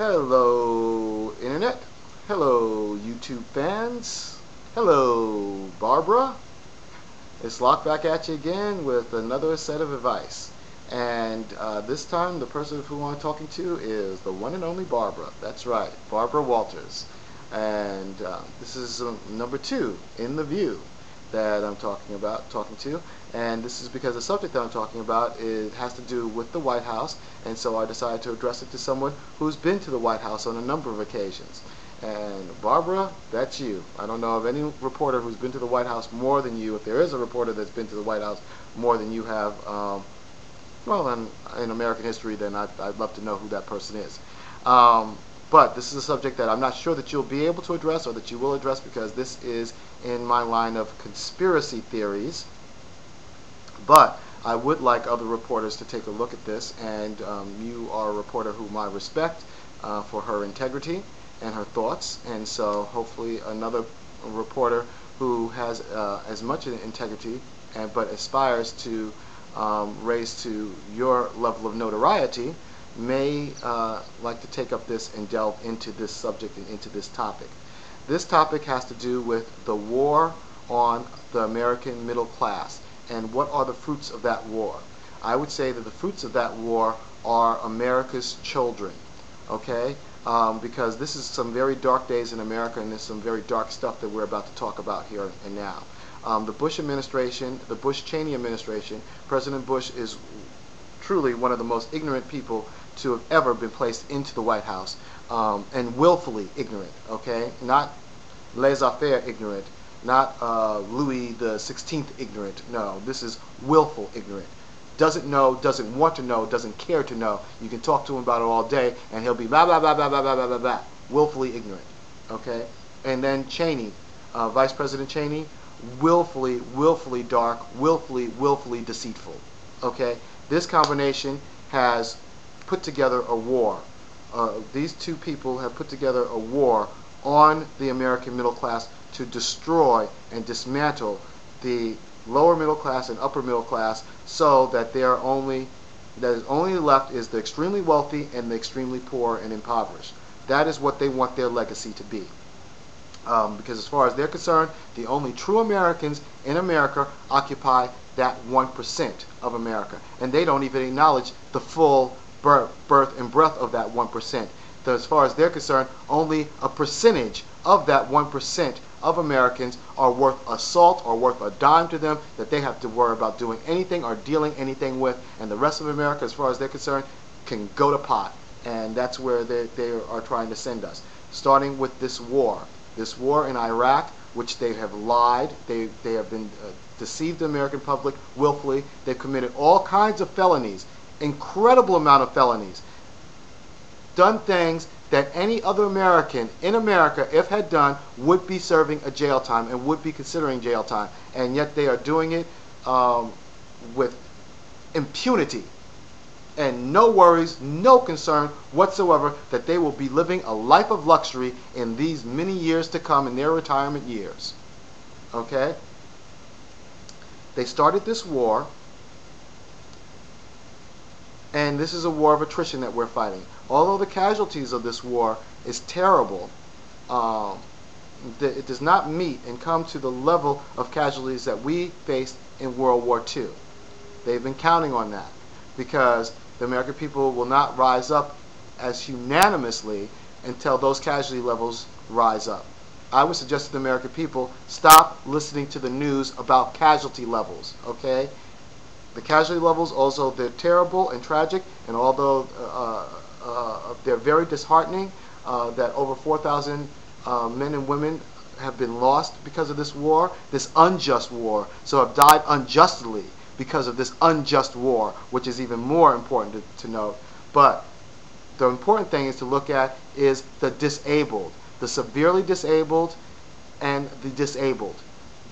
Hello, Internet. Hello, YouTube fans. Hello, Barbara. It's Locke back at you again with another set of advice. And this time, the person who I'm talking to is the one and only Barbara. That's right, Barbara Walters. And this is number 2 in the view that I'm talking to. And this is because the subject that I'm talking about has to do with the White House, and so I decided to address it to someone who's been to the White House on a number of occasions. And Barbara, that's you. I don't know of any reporter who's been to the White House more than you. If there is a reporter that's been to the White House more than you have, well, in American history, then I'd love to know who that person is. But this is a subject that I'm not sure that you'll be able to address or that you will address, because this is in my line of conspiracy theories. But I would like other reporters to take a look at this, and you are a reporter whom I respect for her integrity and her thoughts, and so hopefully another reporter who has as much integrity but aspires to raise to your level of notoriety may like to take up this and delve into this subject and into this topic. This topic has to do with the war on the American middle class and what are the fruits of that war. I would say that the fruits of that war are America's children, okay? Because this is some very dark days in America, and there's some very dark stuff that we're about to talk about here and now. The Bush administration, the Bush-Cheney administration, President Bush is truly one of the most ignorant people to have ever been placed into the White House, and willfully ignorant, okay? Not laissez-faire ignorant, not Louis the 16th ignorant. No, this is willful ignorant. Doesn't know, doesn't want to know, doesn't care to know. You can talk to him about it all day, and he'll be blah, blah, blah, blah, blah, blah, blah, blah, blah. Willfully ignorant, okay? And then Cheney, Vice President Cheney, willfully dark, willfully deceitful, okay? This combination has put together a war. These two people have put together a war on the American middle class to destroy and dismantle the lower middle class and upper middle class, so that only left is the extremely wealthy and the extremely poor and impoverished. That is what they want their legacy to be. Because as far as they're concerned, the only true Americans in America occupy that 1% of America, and they don't even acknowledge the full birth and breadth of that 1%. So as far as they're concerned, only a percentage of that 1% of Americans are worth a salt or worth a dime to them that they have to worry about doing anything or dealing anything with, and the rest of America, as far as they're concerned, can go to pot. And that's where they are trying to send us, starting with this war in Iraq, which they have lied. They have been deceived the American public willfully. They've committed all kinds of felonies, incredible amount of felonies, done things that any other American in America, if had done, would be serving a jail time and would be considering jail time. And yet they are doing it with impunity and no worries, no concern whatsoever that they will be living a life of luxury in these many years to come, in their retirement years. Okay? They started this war, and this is a war of attrition that we're fighting. Although the casualties of this war is terrible, it does not meet and come to the level of casualties that we faced in World War II. They've been counting on that, because the American people will not rise up as unanimously until those casualty levels rise up. I would suggest to the American people, stop listening to the news about casualty levels, okay? The casualty levels also, they're terrible and tragic, and although they're very disheartening, that over 4,000 men and women have been lost because of this war, this unjust war, so have died unjustly because of this unjust war, which is even more important to note. But the important thing is to look at is the disabled, the severely disabled and the disabled.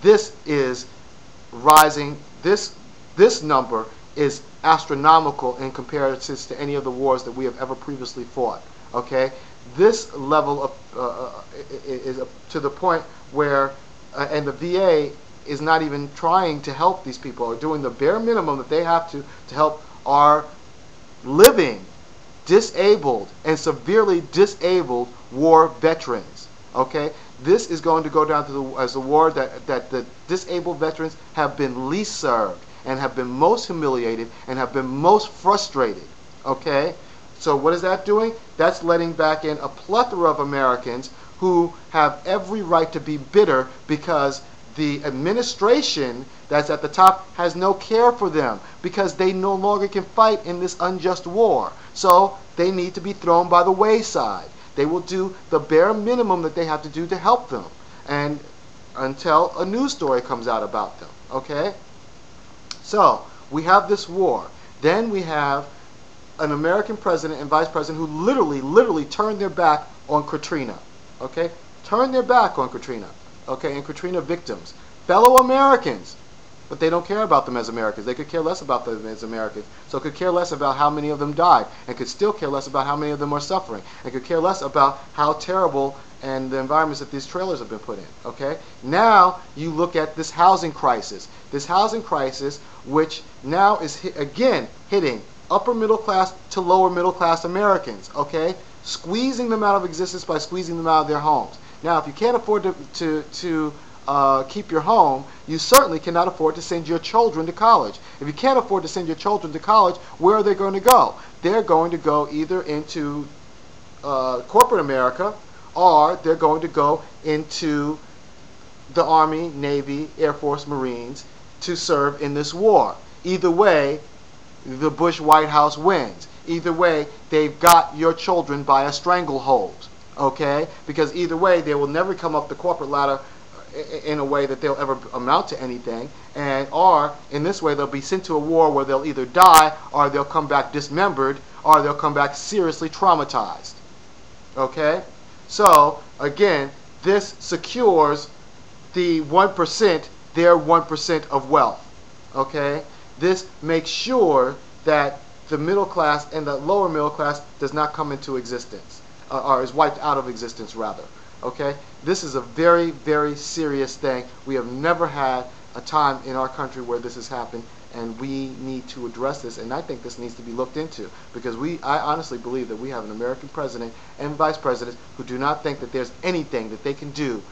This is rising. This number is astronomical in comparison to any of the wars that we have ever previously fought. Okay, this level of is to the point where, and the VA is not even trying to help these people, or doing the bare minimum that they have to help our living disabled and severely disabled war veterans. Okay, this is going to go down to as a war that the disabled veterans have been least served and have been most humiliated and have been most frustrated. Okay, so what is that doing? That's letting back in a plethora of Americans who have every right to be bitter because the administration that's at the top has no care for them, because they no longer can fight in this unjust war. So they need to be thrown by the wayside. They will do the bare minimum that they have to do to help them, and until a news story comes out about them. Okay? So we have this war. Then we have an American president and vice president who literally turned their back on Katrina. Okay? Turned their back on Katrina. Okay? And Katrina victims. Fellow Americans. But they don't care about them as Americans. They could care less about them as Americans. So could care less about how many of them died, and could still care less about how many of them are suffering, and could care less about how terrible and the environments that these trailers have been put in. Okay? Now you look at this housing crisis. This housing crisis, which now is again hitting upper middle class to lower middle class Americans. Okay? Squeezing them out of existence by squeezing them out of their homes. Now, if you can't afford to keep your home, you certainly cannot afford to send your children to college. If you can't afford to send your children to college, where are they going to go? They're going to go either into corporate America, or they're going to go into the Army, Navy, Air Force, Marines to serve in this war. Either way, the Bush White House wins. Either way, they've got your children by a stranglehold. Okay? Because either way, they will never come up the corporate ladder in a way that they'll ever amount to anything, or in this way they'll be sent to a war where they'll either die, or they'll come back dismembered, or they'll come back seriously traumatized. Okay? So again, this secures the 1%, their 1% of wealth. Okay? This makes sure that the middle class and the lower middle class does not come into existence, or is wiped out of existence rather. Okay? This is a very, very serious thing. We have never had a time in our country where this has happened, and we need to address this, and I think this needs to be looked into, because I honestly believe that we have an American president and vice president who do not think that there's anything that they can do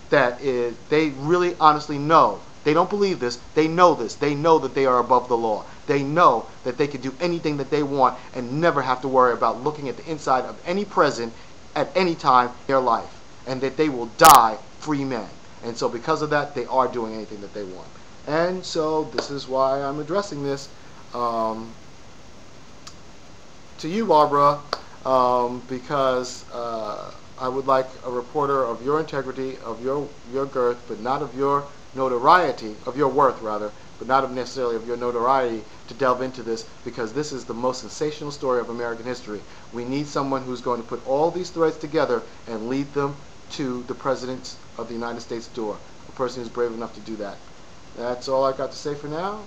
that is, they really honestly know. They don't believe this. They know this. They know that they are above the law. They know that they can do anything that they want and never have to worry about looking at the inside of any prison at any time in their life, and that they will die free men. And so because of that, they are doing anything that they want. And so this is why I'm addressing this to you, Barbara, because I would like a reporter of your integrity, of your girth, but not of your notoriety, of your worth rather, but not of necessarily of your notoriety, to delve into this, because this is the most sensational story of American history. We need someone who's going to put all these threads together and lead them to the President of the United States door, a person who's brave enough to do that. That's all I got to say for now,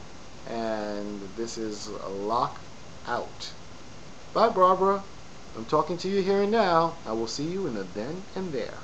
and this is Lock Out. Bye, Barbara. I'm talking to you here and now. I will see you in the then and there.